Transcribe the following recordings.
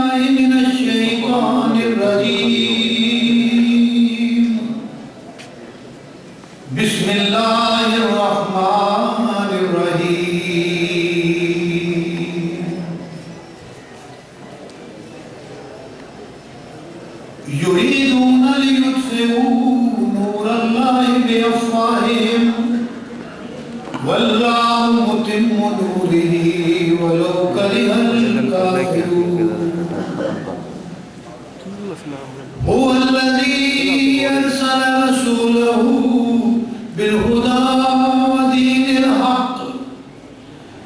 بالله من الشيطان الرجيم بسم الله الرحمن الرحيم يريدون ليطفئوا نور الله بأفواههم والله متم نوره ولو كره الكافرون هو الذي أرسل رسوله بالهدى ودين الحق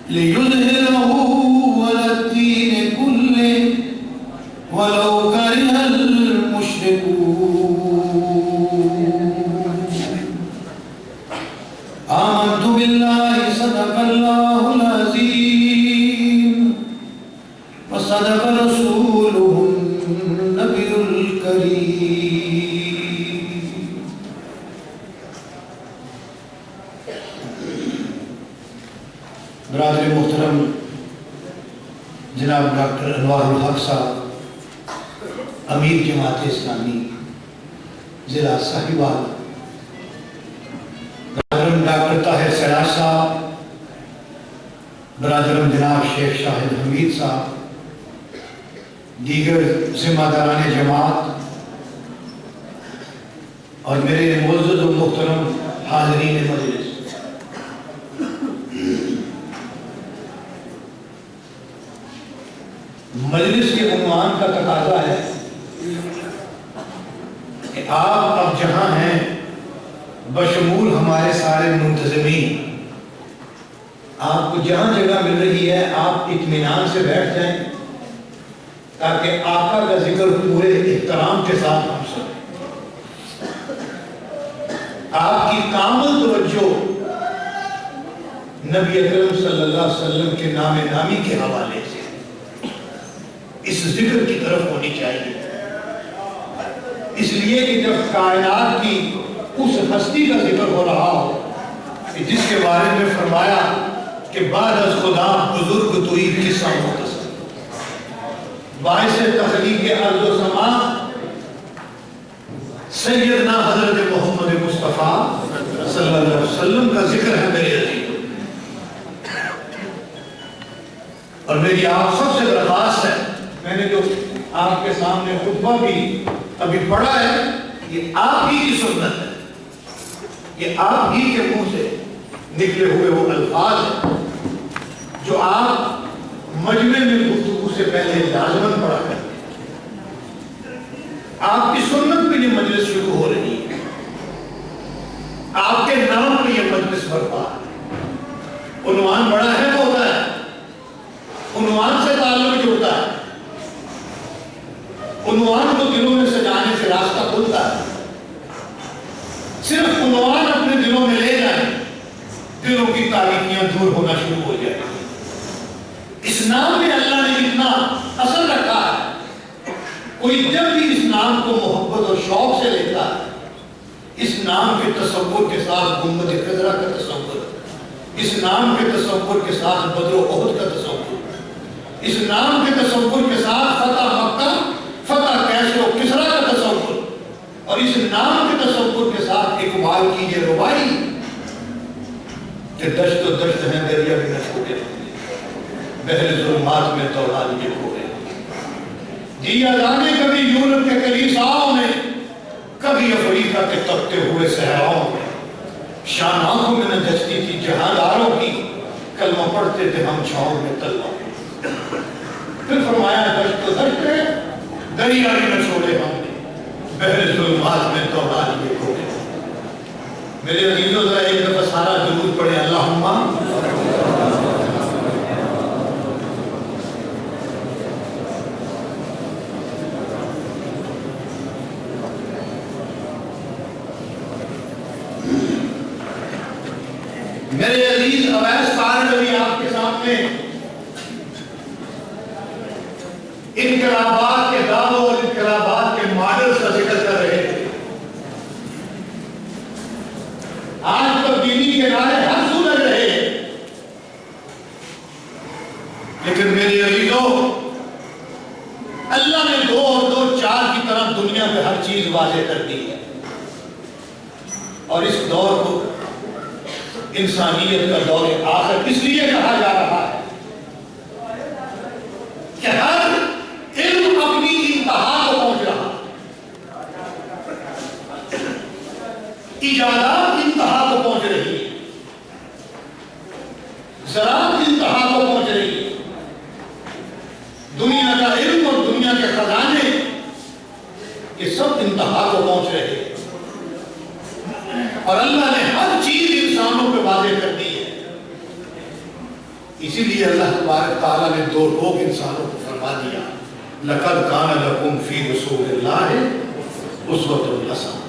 ليظهره على الدين كله ولو كره المشركون آمنت بالله صدق الله العظيم وصدق رسوله النبي الكريم برادر محترم جناب ڈاکٹر انوار الحق صاحب امیر جماعت اسلامی ضلع صاحبان، برادرم ڈاکٹر طاہر سراج صاحب، برادرم جناب شیخ شاہد حمید صاحب، دیگر ذمہ داران جماعت اور میرے معزز و محترم حاضرین مجلس، مجلس کے عنوان کا تقاضا ہے کہ آپ اب جہاں ہیں بشمول ہمارے سارے منتظمین، آپ کو جہاں جگہ مل رہی ہے آپ اطمینان سے بیٹھ جائیں تاکہ آقا کا ذکر پورے احترام کے ساتھ ہم سنیں۔ آپ کی کامل توجہ نبی اکرم صلی اللہ علیہ وسلم کے نام نامی کے حوالے سے اس ذکر کی طرف ہونی چاہیے، اس لیے کہ جب کائنات کی اس ہستی کا ذکر ہو رہا ہو کہ جس کے بارے میں فرمایا کہ بعد از خدا بزرگ توئی قصہ مختصر، باعث تخلیق ارض و سما سیدنا حضرت محمد مصطفیٰ صلی اللہ علیہ وسلم کا ذکر ہے میرے عزیز، اور میری آپ سب سے درخواست ہے، میں نے جو آپ کے سامنے خطبہ بھی ابھی پڑھا ہے یہ آپ ہی کی سنت ہے، یہ آپ ہی کے منہ سے نکلے ہوئے وہ الفاظ ہیں جو آپ مجمع میں گفتگو سے پہلے لازماً پڑھا کرتے ہیں۔ آپ کی سنت پہ یہ مجلس شروع ہو رہی ہے، آپ کے نام پہ یہ مجلس برپا ہے، عنوان بڑا ہے وہ ہوتا ہے، عنوان سے تعلق جڑتا ہے، عنوان کو دلوں میں سجانے سے راستہ کھلتا ہے، صرف عنوان اپنے دلوں میں لے جائیں دلوں کی تاریکیاں دور ہونا شروع ہو جائیں۔ اس نام میں اللہ نے اتنا اثر رکھا ہے، کوئی جب بھی اس نام کو محبت اور شوق سے لیتا ہے اس نام کے تصور کے ساتھ گنبد خضرا کا تصور، اس نام کے تصور کے ساتھ بدر و احد کا تصور، اس نام کے تصور کے ساتھ فتح مکہ فتح کیسر و کسرا کا تصور، اور اس نام کے تصور کے ساتھ اقبال کی یہ ربائی کہ دشت و دشت ہیں دریا بھی نہ چھوڑے، بحر ظلمات میں تورات یہ کھوڑے، جیا جانے کبھی یورپ کے کلیساؤں میں، کبھی افریقہ کے تپتے ہوئے صحراؤں میں، شان آنکھوں میں نہ جچتی تھی جہانداروں کی، کلمہ پڑھتے تھے ہم چھاؤں میں تلووں میں۔ پھر فرمایا دشت و دشت ہے دریا بھی نہ چھوڑے ہم نے، بحر ظلمات میں تورات یہ کھوڑے۔ میرے عزیزوں ذرا ایک دفعہ سارا درود پڑھیں اللہم میرے عزیز اویس قاری ابھی آپ کے سامنے انقلابات کے دعووں اور انقلابات کے ماڈلز کا ذکر کر رہے تھے۔ آج تبدیلی کے نعرے ہر سو لگ رہے ہیں، لیکن میرے عزیزوں اللہ نے 2 اور 2 4 کی طرف دنیا پہ ہر چیز واضح کر دی ہے، اور اس دور کو انسانیت کا دور آخر اس لیے کہا جا رہا ہے کہ ہر علم اپنی انتہا کو پہنچ رہا، ایجادات انتہا کو پہنچ رہی ہے، زراعت انتہا کو پہنچ رہی ہے، دنیا کا علم اور دنیا کے خزانے یہ سب انتہا کو پہنچ رہے ہیں، اور اللہ نے ہر چیز انسانوں پہ واضح کر دی ہے۔ اسی لیے اللہ تبارک تعالیٰ نے 2 لوگ انسانوں کو فرما دیا، لَقَدْ كَانَ لَكُمْ فِي رَسُولِ اللَّهِ أُسْوَةٌ حَسَنَةٌ۔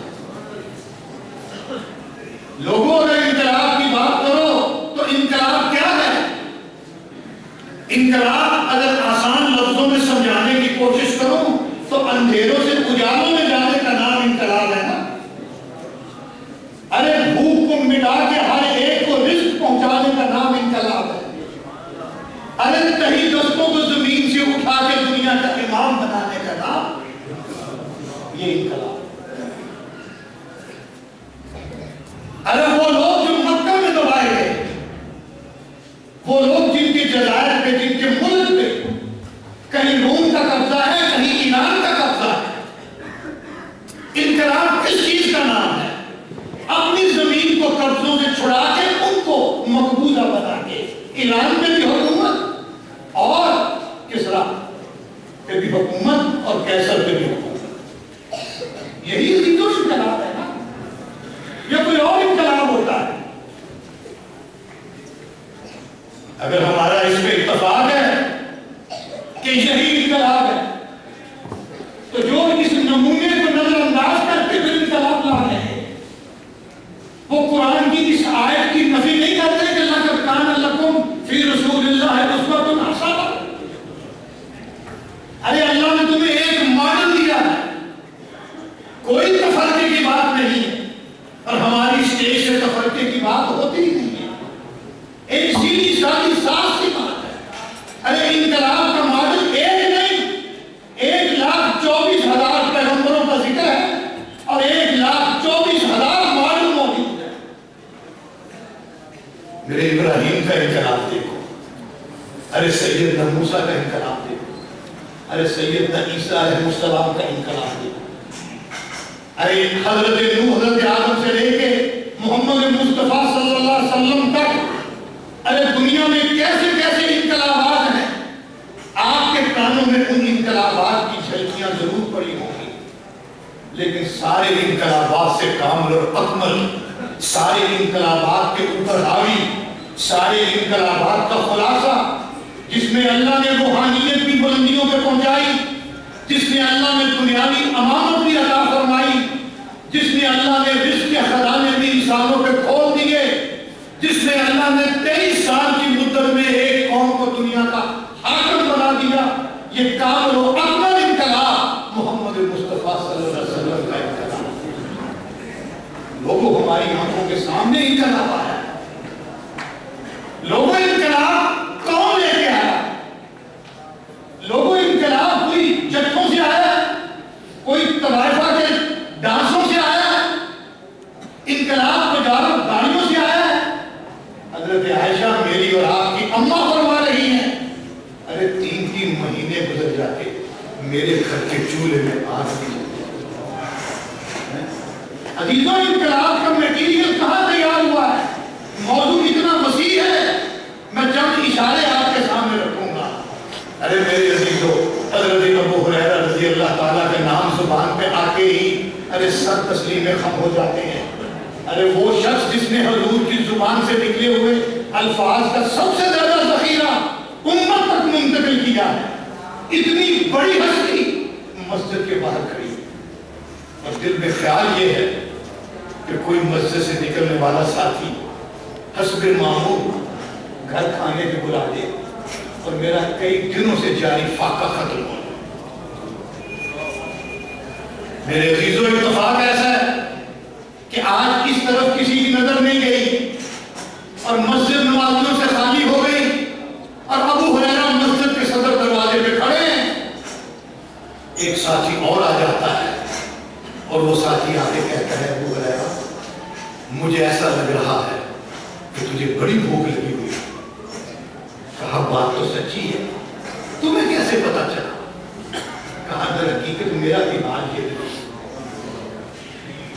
لوگوں اگر انقلاب کی بات کرو تو انقلاب کیا ہے؟ انقلاب اگر آسان لفظوں میں سمجھانے کی کوشش کروں تو اندھیروں سے اجالوں میں جانے کا نام انقلاب ہے نا۔ ارے بھوک کو مٹا کے ہر ایک کو رزق پہنچانے کا نام انقلاب ہے۔ ارے کہیں دستوں کو زمین سے اٹھا کے دنیا کا امام بنانے کا نام یہ انقلاب۔ ارے وہ لوگ جو مکہ میں دبائے گئے، وہ لوگ جن کے جزائر پہ، جن کے ملک پہ کہیں روم کا قبضہ ہے، کہیں ایران کا قبضہ ہے، انقلاب کس چیز کا نام ہے؟ اپنی زمین کو قبضوں سے چھڑا کے ان کو مقبوضہ بنا کے، ایران میں بھی حکومت اور کسرا پہ بھی حکومت اور کیسر پہ بھی حکومت، یہی تو انقلاب ہے نا، یا کوئی اور انقلاب ہوتا ہے؟ اگر ہمارا اس پہ اتفاق ہے کہ یہی انقلاب ہے تو جو اس نمونے کو نظر انداز کرتے پھر انقلاب لا رہے ہیں وہ قرآن کی اس آیت کی نفی نہیں کرتے کہ لَقَدْ كَانَ لَكُمْ فِي رَسُولِ اللَّهِ أُسْوَةٌ حَسَنَةٌ۔ ارے اللہ نے تمہیں ایک ماڈل دیا ہے، کوئی تفرقے کی بات نہیں ہے، اور ہماری اسٹیج سے تفرقے کی بات ہوتی ہی نہیں ہے، ایک سیدھی سادی ساز کی بات ہے۔ ارے انقلاب کا ماڈل ایک نہیں، 1,24,000 پیغمبروں کا ذکر ہے اور 1,24,000 ماڈل موجود ہے۔ میرے ابراہیم کا انقلاب دیکھو، ارے سیدنا موسیٰ کا انقلاب دیکھو، ارے سیدنا عیسیٰ علیہ السلام کا انقلاب دیکھو، ارے حضرت نوح، حضرت آدم سے لے کے محمد مصطفیٰ صلی اللہ علیہ وسلم تک، ارے دنیا میں کیسے کیسے انقلابات ہیں۔ آپ کے کانوں میں ان انقلابات کی جھلکیاں ضرور پڑی ہوں گی، لیکن سارے انقلابات سے کامل اور اکمل، سارے انقلابات کے اوپر حاوی، سارے انقلابات کا خلاصہ، جس میں اللہ نے روحانیت بھی بلندیوں پہ پہنچائی، جس نے اللہ نے دنیاوی امانت بھی عطا فرمائی، جس نے اللہ نے رزق کے خزانے بھی انسانوں پہ کھول دیے، جس نے اللہ نے 23 سال کی مدت میں ایک قوم کو دنیا کا حاکم بنا دیا، یہ کامل و اکمل انقلاب محمد مصطفیٰ صلی اللہ علیہ وسلم کا انقلاب۔ لوگوں ہماری آنکھوں کے سامنے انقلاب آیا، لوگوں انقلاب کون لے کے آیا؟ لوگوں انقلاب کوئی جٹھوں سے آیا، کوئی طوائفہ کے ڈانسوں سے آیا، انقلاب تجارت گاڑیوں سے آیا ہے؟ حضرت عائشہ میری اور آپ کی اماں فرما رہی ہیں، ارے 3 مہینے گزر جاتے میرے گھر کے چولہے میں آگ نہیں جلتی۔ عزیزوں، انقلاب کا میٹیریل کہاں تیار ہوا ہے؟ موضوع اتنا وسیع ہے، میں چند اشارے آپ کے سامنے رکھوں گا۔ ارے میرے عزیزوں، حضرت ابو ہریرہ رضی اللہ تعالیٰ کے نام زبان پہ آتے ہی ارے سر تسلیم خم ہو جاتے ہیں۔ ارے وہ شخص جس نے حضور کی زبان سے نکلے ہوئے الفاظ کا سب سے زیادہ ذخیرہ امت تک منتقل کیا ہے، اتنی بڑی ہستی مسجد کے باہر کھڑی، اور دل میں خیال یہ ہے کہ کوئی مسجد سے نکلنے والا ساتھی حسب معمول گھر کھانے کے بلا دے اور میرا کئی دنوں سے جاری فاقہ ختم ہو۔ میرے عزیزو، اتفاق ایسا ہے کہ آج اس طرف کسی کی نظر نہیں گئی اور مسجد نمازیوں سے خالی ہو گئی، اور ابو ہریرہ مسجد کے صدر دروازے پہ کھڑے ہیں، ایک ساتھی اور آ جاتا ہے اور وہ ساتھی آ کے کہتا ہے ابو ہریرہ مجھے ایسا لگ رہا ہے کہ تجھے بڑی بھوک لگی ہوئی. کہا بات تو سچی ہے, تمہیں کیسے پتا چلا؟ کہا در حقیقت میرا بھی حال یہ ہے,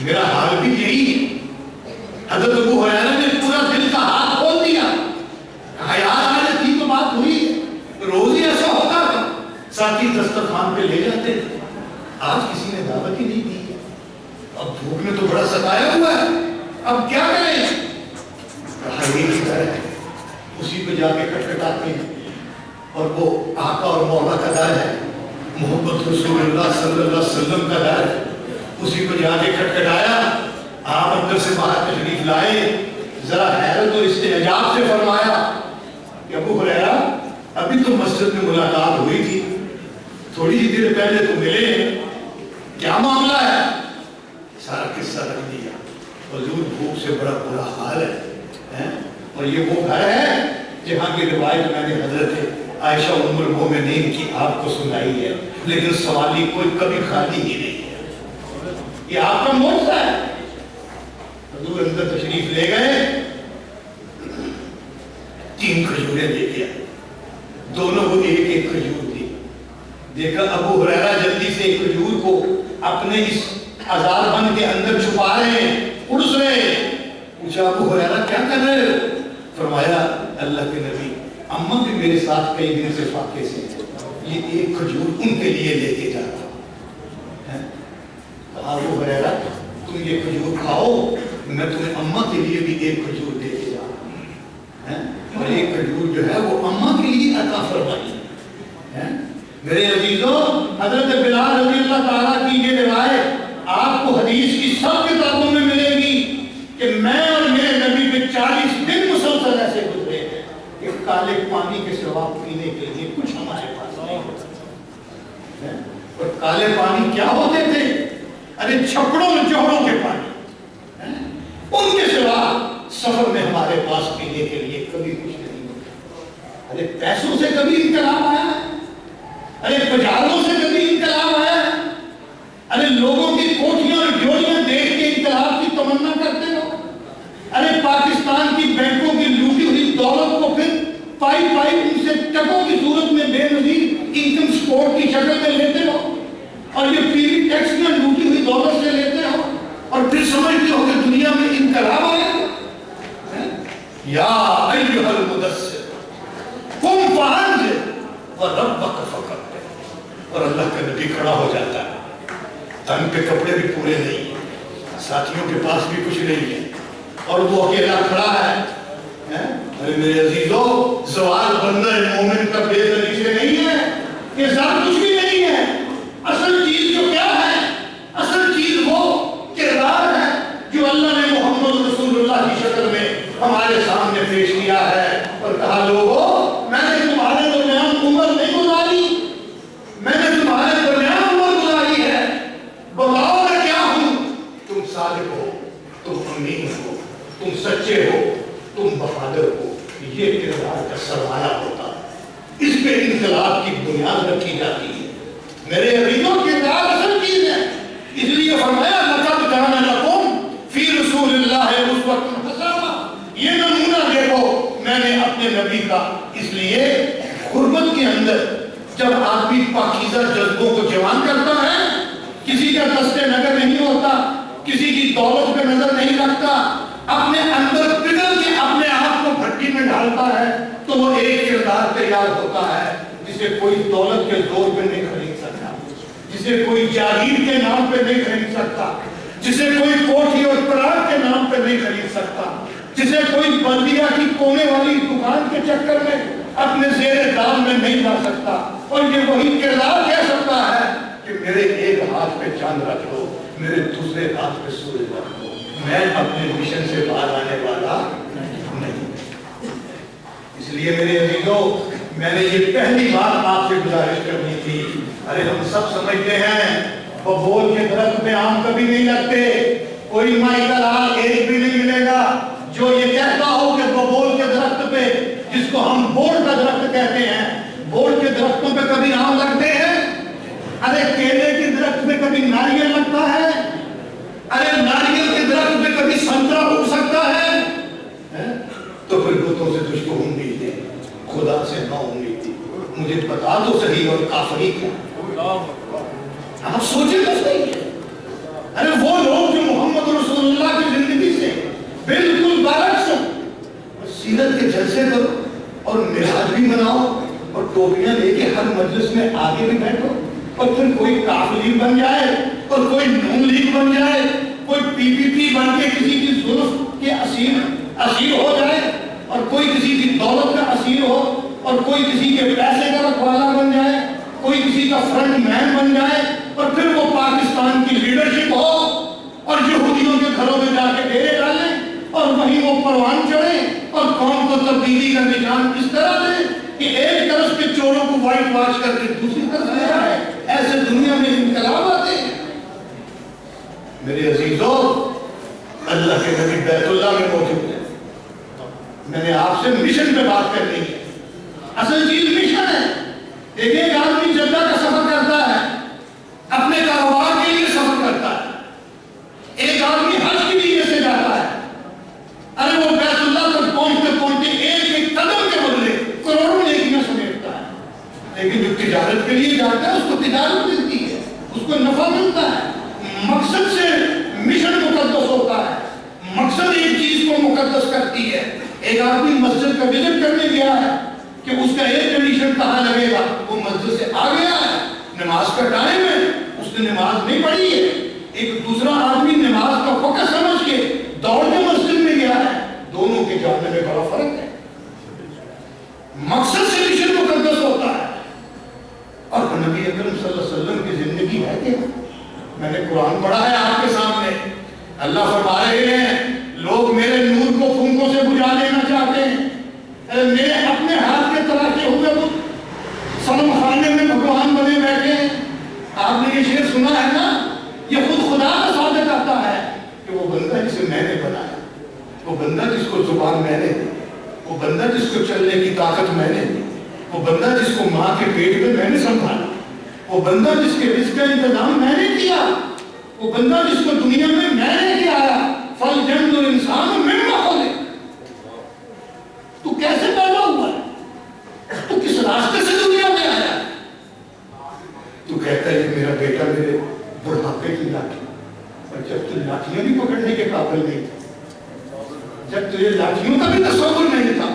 میرا حال بھی یہی ہے. حضرت ابو ہریرہ نے پورا دل کا ہاتھ کھول دیا. کہا یار میں نے تو بات ہوئی ہے, روز ہی ایسا ہوتا تھا, ساتھی دسترخوان پہ لے جاتے تھے, آج کسی نے دعوت ہی نہیں دی. اب بھوک میں تو بڑا ستایا ہوا ہے, اب کیا کریں؟ کہا یہ بھی در ہے, اسی پہ جا کے کٹکھٹاتے ہیں, اور وہ آقا اور مولا کا در ہے, محمد رسول اللہ صلی اللہ علیہ وسلم کا در ہے. اسی کو جا کے کھٹکھٹایا, آپ اندر سے باہر تشریف لائے, ذرا حیرت اور استعجاب سے فرمایا کہ ابو ہریرہ ابھی تو مسجد میں ملاقات ہوئی تھی, تھوڑی ہی دیر پہلے تو ملے, کیا معاملہ ہے؟ سارا قصہ رکھ دیا. حضور بھوک سے بڑا برا حال ہے, اور یہ وہ گھر ہے جہاں کی روایت میں نے حضرت عائشہ ام المومنین کی آپ کو سنائی ہے, لیکن سوالی کوئی کبھی خالی ہی نہیں ہے, یہ آپ کا معجزہ ہے. حضور اندر تشریف لے گئے, 3 کھجوریں لے گیا, دونوں کو ایک ایک کھجور دی. دیکھا ابو ہریرہ جلدی سے ایک کھجور کو اپنے اس ہزار بند کے اندر چھپا رہے ہیں, اڑس رہے. پوچھا ابو ہریرہ کیا کر رہے ہو؟ فرمایا اللہ کے نبی اماں بھی میرے ساتھ کئی دن سے فاقے سے, یہ ایک کھجور ان کے لیے لے کے جا رہا ہوں. ابو ہریرہ تم یہ کھجور کھاؤ, میں تمہیں اماں کے لیے بھی ایک کھجور دے کے جا رہا ہوں, اور ایک کھجور جو ہے وہ اماں کے لیے عطا فرمائی ہے. میرے عزیزوں, حضرت بلال رضی اللہ تعالیٰ کی یہ روایت آپ کو حدیث کی سب کتابوں میں ملے گی کہ میں اور میرے نبی پہ 40 دن مسلسل ایسے گزرے ہیں کہ کالے پانی کے سوا پینے کے لیے کچھ ہمارے پاس نہیں ہوتا. اور کالے پانی کیا ہوتے تھے؟ ارے چھپڑوں میں جوہروں کے پانی, ان کے سوا سفر میں ہمارے پاس پینے کے لیے کبھی کچھ نہیں ہوتا. ارے پیسوں سے کبھی انقلاب آیا ہے؟ ارے بازاروں سے کبھی انقلاب آیا ہے؟ ارے لوگوں کی کوٹھیاں اور ڈیوڑیاں دیکھ کے انقلاب کی تمنا کرتے ہو؟ ارے پاکستان کی بینکوں کی لوٹی ہوئی دولت کو پھر پائی ان سے ٹکوں کی صورت میں بے نظیر انکم سپورٹ کی شکل میں لیتے ہو, اور یہ پی وی ٹیکس میں لوٹی ہوئی دولت سے لیتے ہو, اور پھر سمجھتے ہو کہ دنیا میں انقلاب آیا. یا ایھا المدثر قم فانذر وربک فکبر. اور اللہ کا نبی کھڑا ہو جاتا ہے, تن پہ کپڑے بھی پورے نہیں ہیں, ساتھیوں کے پاس بھی کچھ نہیں ہے, اور وہ اکیلا کھڑا ہے. ارے میرے عزیزو, زوال بندہ مومن کا بے دلی سے نہیں ہے, یہ سب کچھ بھی نہیں ہے. اصل چیز جو کیا ہے؟ اصل چیز وہ کردار ہے جو اللہ نے محمد رسول اللہ کی شکل میں ہمارے سامنے پیش کیا ہے, اور کہا لوگو میں نے تمہارے درمیان عمر نہیں گزاری, میں نے تمہارے درمیان عمر گزاری ہے, بتاؤ میں کیا ہوں؟ تم صادق ہو, تم امین ہو, تم سچے ہو, تم وفادار ہو. یہ کردار کا سرمایہ ہوتا ہے, اس پہ انقلاب کی بنیاد رکھی جاتی ہے. میرے عزیزوں, کردار اصل چیز ہے. اس لیے فرمایا لقد کان لکم فی رسول اللہ اسوۃ حسنہ, یہ نمونہ دیکھو میں نے اپنے نبی کا. اس لیے غربت کے اندر جب آدمی پاکیزہ جذبوں کو جوان کرتا ہے, کسی کا دست نظر نہیں ہوتا, کسی کی دولت پہ نظر نہیں رکھتا, اپنے اندر پگھل کے اپنے آپ کو بھٹی میں ڈالتا ہے, تو وہ ایک کردار تیار ہوتا ہے جسے کوئی دولت کے زور پہ نہیں خرید سکتا, جسے کوئی جاگیر کے نام پہ نہیں خرید سکتا, جسے کوئی کوٹھی اور پلاٹ کے نام پہ نہیں خرید سکتا, جسے کوئی بلدیہ کی کونے والی دکان کے چکر میں اپنے زیر دام میں نہیں لا سکتا. اور یہ وہی کردار کہہ سکتا ہے کہ میرے ایک ہاتھ پہ چاند رکھ دو, میرے دوسرے ہاتھ پہ سورج رکھ دو, میں اپنے مشن سے باہر آنے والا نہیں. اس لیے میرے عزیزوں, میں نے یہ پہلی بات آپ سے گزارش کرنی تھی. ارے ہم سب سمجھتے ہیں ببول کے درخت پہ آم کبھی نہیں لگتے, کوئی مائی کا لال ایک بھی نہیں ملے گا جو یہ کہتا ہو کہ ببول کے درخت پہ, جس کو ہم بول کا درخت کہتے ہیں, بول کے درختوں پہ کبھی آم لگتے ہیں. ارے کبھی ناریل لگتا ہے؟ ارے ناریل کے درخت پہ کبھی سنترا اگ سکتا ہے؟ تو پھر بتوں سے تجھ کو امید ہے، خدا سے نہ امید تھی، مجھے بتا دو صحیح اور کافری کیا؟ آپ سوچیں تو صحیح ہے۔ ارے وہ لوگ جو محمد رسول اللہ کی زندگی سے بالکل برعکس ہو، سیرت کے جلسے کرو اور معراج بھی مناؤ اور ٹوپیاں لے کے ہر مجلس میں آگے بھی بیٹھو، اور پھر کوئی کافلی بن جائے اور کوئی نون لیگ بن جائے، کوئی پی پی پی بن کے کسی کی ظلم کے اسیر ہو جائے، اور کوئی کسی کی دولت کا اسیر ہو، اور کوئی کسی کے پیسے کا رکھوالا بن جائے، کوئی کسی کا فرنٹ مین بن جائے، اور پھر وہ پاکستان کی لیڈرشپ ہو اور یہودیوں کے گھروں میں جا کے ڈیرے ڈالیں اور وہیں وہ پروان چڑھیں اور قوم کو تبدیلی کا نشان اس طرح دیں کہ ایک طرف کے چوروں کو وائٹ واش کر کے دوسری طرف لے آئے۔ ایسے دنیا میں انقلاب آتے ہیں۔ میرے عزیزوں، اللہ کے نبی بیت اللہ میں موجود ہے۔ میں نے آپ سے مشن پہ بات کرنی ہے۔ اصل چیز مشن ہے۔ دیکھیں ایک آدمی جدہ کا سفر کرتا ہے، اپنے کاروبار کے لیے سفر کرتا ہے، ایک آدمی حج کے لیے سے جاتا ہے، ارے وہ بیت اللہ تک پہنچتے پہنچتے ایک ایک قدم کے بدلے کروڑوں نیکیاں سمیٹتا ہے، لیکن جو تجارت کے لیے جاتا ہے اس کو تجارت ملتی ہے، اس کو نفع ملتا ہے۔ مقصد سے مشن مقدس ہوتا ہے، مقصد ایک چیز کو مقدس کرتی ہے۔ ایک آدمی مسجد کا وزٹ کرنے گیا ہے کہ اس کا ایئر کنڈیشن کہاں لگے گا، وہ مسجد سے آ گیا ہے، نماز کا ٹائم ہے، اس نے نماز نہیں پڑھی ہے۔ ایک دوسرا آدمی نماز کا وقت سمجھ کے دوڑ کے مسجد میں گیا ہے، دونوں کے جاننے میں بڑا فرق ہے۔ مقصد سے مشن مقدس ہوتا ہے۔ اور نبی اکرم صلی اللہ علیہ وسلم کی زندگی ہے کہ میں نے قرآن پڑھا ہے آپ کے سامنے، اللہ فرما رہے ہیں لوگ میرے نور کو پھونکوں سے بجھا لینا چاہتے ہیں، میرے اپنے ہاتھ کے تراشے ہوئے صنم خانے میں بھگوان بنے بیٹھے ہیں۔ آپ نے یہ شعر سنا ہے نا، یہ خود خدا کا ثابت کرتا ہے کہ وہ بندہ جسے میں نے بنایا، وہ بندہ جس کو زبان میں نے دی، وہ بندہ جس کو چلنے کی طاقت میں نے دی، وہ بندہ جس کو ماں کے پیٹ میں میں نے سنبھالا، وہ بندہ جس کے رزق کا انتظام میں نے کیا، وہ بندہ جس کو دنیا میں نے کیا آیا۔ فَالْجَنُّ الْإِنسَانُ مِمَّا خُلِقَ۔ تو کیسے پیدا ہوا ہے؟ تو کس راستے سے دنیا میں آیا؟ تو کہتا ہے کہ میرا بیٹا میرے بڑھاپے کی لاٹھی، اور جب تو لاٹھیاں بھی پکڑنے کے قابل نہیں تھا، جب تجھے لاٹھیوں کا بھی تصور نہیں تھا،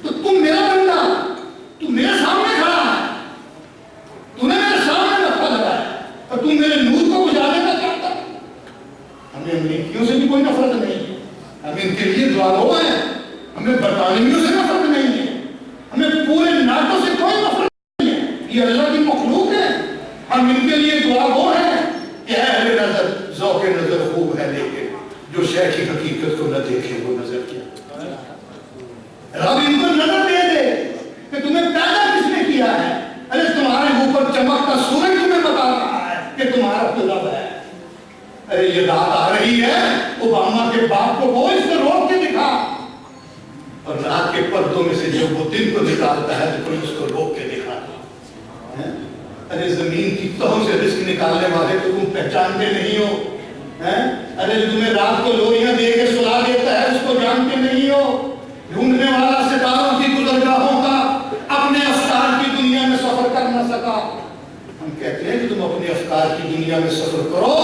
تو تم میرا بندہ، تو میرے سامنے کھڑا ہے، تو نے میرے سامنے نفع لگایا، اور تم میرے نور کو بجھا دینا چاہتا ہے۔ ہمیں امریکیوں سے بھی کوئی نفرت نہیں ہے، ہمیں ان کے لیے دعا گو ہے، ہمیں برطانویوں سے نفرت نہیں ہے، ہمیں پورے ناٹو سے کوئی نفرت نہیں ہے، یہ اللہ کی مخلوق ہے، ہم ان کے لیے دعا گو ہیں کہ اے اہل نظر، ذوق نظر خوب ہے لیکن جو شے کی حقیقت کو نہ دیکھے وہ نظر کیا۔ رب ان کو نظر دے دے کہ تمہیں پیدا کس نے کیا ہے۔ ارے تمہارے اوپر چمکتا سورج تمہیں بتا رہا ہے کہ تمہارا کوئی رب ہے۔ ارے یہ رات آ رہی ہے، اوباما کے باپ کو وہ اس سے روک کے دکھا، اور رات کے پردوں میں سے جب وہ دن کو نکالتا ہے تو کوئی اس کو روک کے دکھاتا ہے۔ ارے زمین کی تہوں سے رزق نکالنے والے تو تم پہچانتے نہیں ہو۔ ارے تمہیں رات کو لوریاں دے کے سلا دیتا ہے، اس کو جانتے نہیں ہو۔ ڈھونڈنے والا ستاروں کی گزرگاہوں کا اپنے افکار کی دنیا میں سفر کر نہ سکا۔ ہم کہتے ہیں کہ تم اپنے افکار کی دنیا میں سفر کرو،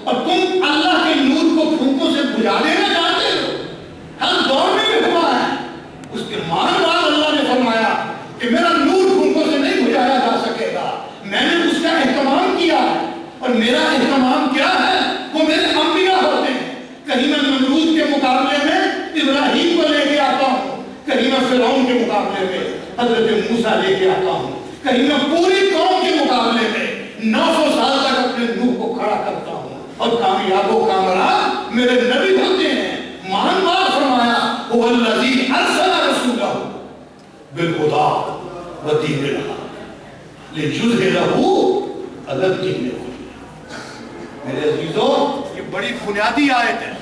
اور تم اللہ کے نور کو پھونکوں سے بجھا دینا چاہتے ہو۔ ہر دور میں بھی ہوا ہے۔ اس کے معنی بعد اللہ نے فرمایا کہ میرا نور پھونکوں سے نہیں بجھایا جا سکے گا، میں نے اس کا اہتمام کیا ہے، اور میرا اہتمام کیا ہے وہ میرے انبیاء ہوتے ہیں۔ کہیں میں نمرود کے مقابلے میں ابراہیم کو لے کے آتا ہوں، کہیں میں فرعون کے مقابلے میں حضرت موسیٰ لے کے آتا ہوں، کہیں میں پوری قوم کے مقابلے میں 900 سال تک اپنے نور کو کھڑا کرتا ہوں، اور کامیاب و کامران میرے نبی ہوتے ہیں۔ مان بات فرمایا هو الذی ارسل رسولہ بالہدی ودین الحق لِیُظْہِرَہُ عَلَى الدِّینِ کُلِّہ۔ میرے عزیزوں، یہ بڑی بنیادی آیت ہے۔